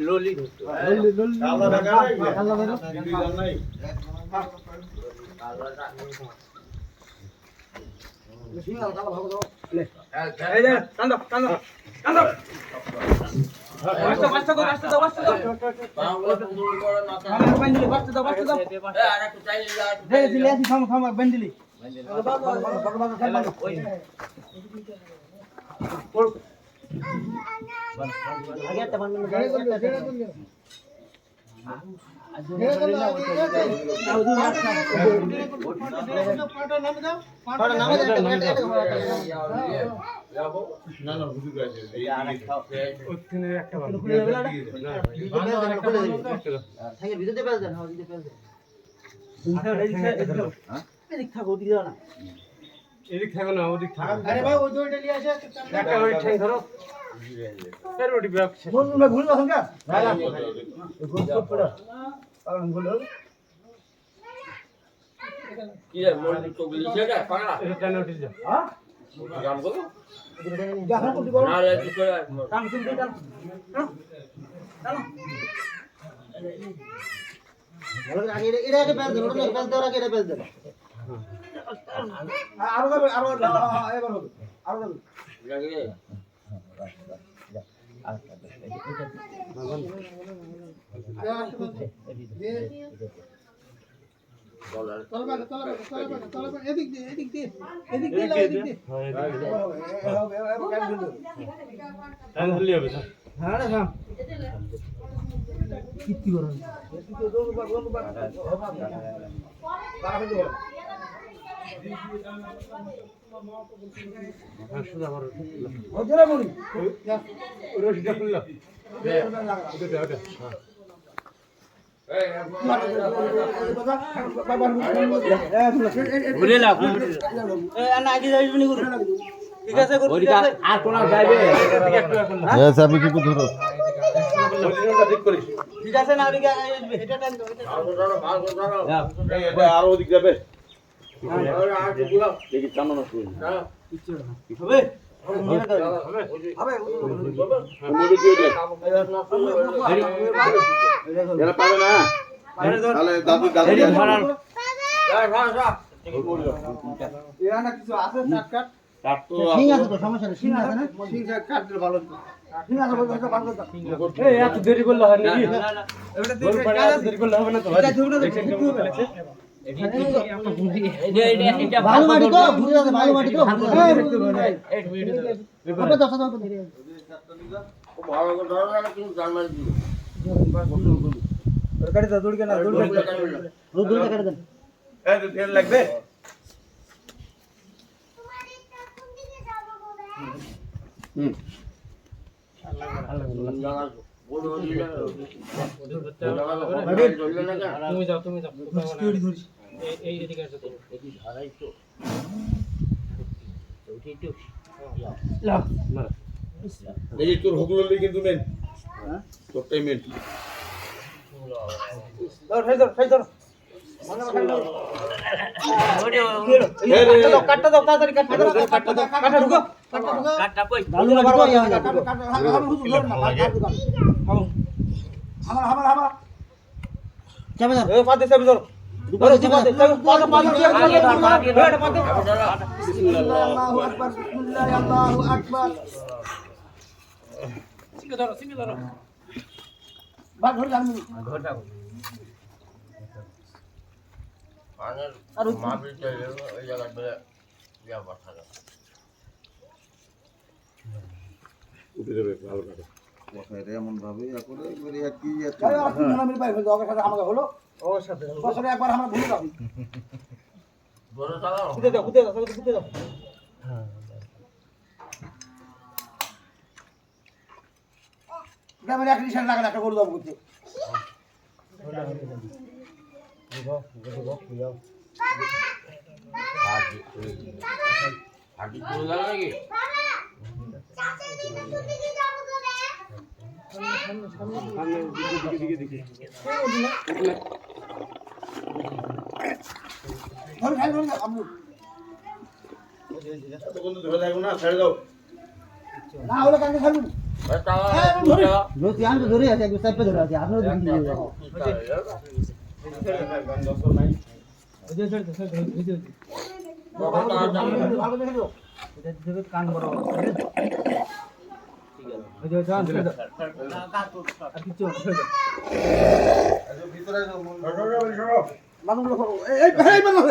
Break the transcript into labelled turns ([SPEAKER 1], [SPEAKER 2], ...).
[SPEAKER 1] লোলি এদিক থাকো না ওদিক থাকো আরে ভাই ওই দুইটা নিয়ে আসে একটা ওই ঠাই ধরো ফের ওটি ব্যাগ ভুল ভুল না হঙ্গা না না ভুল তো পড়া আর ভুল হল কি রে মোর তো লিখে দে পাগলা এটা নোটিস যা হ্যাঁ কাম করো যখন করতে পারো না কি করে কাম শুনতে কাম চলো ভালো আগে এটা আগে বেল দে ওটা বেল দাও আগে এটা বেল দে আরো যাবে আরো এবার হবে আরো যাবে লাগে এদিক দিয়ে এদিক দিয়ে এদিক দিয়ে এদিক দিয়ে হ্যাঁ হবে হ্যাঁ হ্যাঁ কিত্তি করো ওজরা বলি রশিটা খুললা ঠিক আছে আর কোন যাইবে
[SPEAKER 2] আমি কি ধরো
[SPEAKER 1] ঠিক আছে না ওদিকে এটা টাইম দাও
[SPEAKER 2] এটা আরো দিক যাবে
[SPEAKER 1] দেখি কেমন আছে হবে দেরি করলে হয় নাকি হবে না তো ভালো মাটি তো ঘুরে যাবে ভালো মাটি তো ভালো লাগবে তুমি যাও এই এদিকে আসো তো এদিকে ধরাই তো ওঠি তো লা মার
[SPEAKER 2] এই তোর হগললি কিন্তু মেন হ্যাঁ তোরটাই মেন
[SPEAKER 1] ধর মনে কাটটা দাও তাড়াতাড়ি কাটটা ঢুকো কাটটা কই ভালো না বড় হামার চাবে ধর এ পাতে চাবে ধর আল্লাহু আকবার সিঙ্গে ধরো বাঘ ধরে জানি ঘরটা আর মাবিল চলে ওই জায়গাতে ইয়া পাঠালো
[SPEAKER 2] উঠে যাবে ভালো করে
[SPEAKER 3] বসাইরে এমন ভাবে করে করে কি এত
[SPEAKER 1] আমি পাই ফেল ওর সাথে আমাকে হলো ওর সাথে বছরে একবার আমরা ভুলে যাবি বড় চালাও কুদে দাও হ্যাঁ গ্রামের এক রিশান লাগা একটা গরু দাও বুঝতে
[SPEAKER 4] আগে চলে গেল নাকি
[SPEAKER 2] ছেড়ে দাও
[SPEAKER 1] না ওটা কাকে খালু আমি তো ধরে আছে একটু চাপে ধরে আছে আপনারা দেখি দিয়ে যাও ভালো দেখে দাও এটা দেখে কান বড় ঠিক আছে জান আর কিছু
[SPEAKER 3] ভিতরে যাও
[SPEAKER 1] মানুষ এই ভাই মানুষ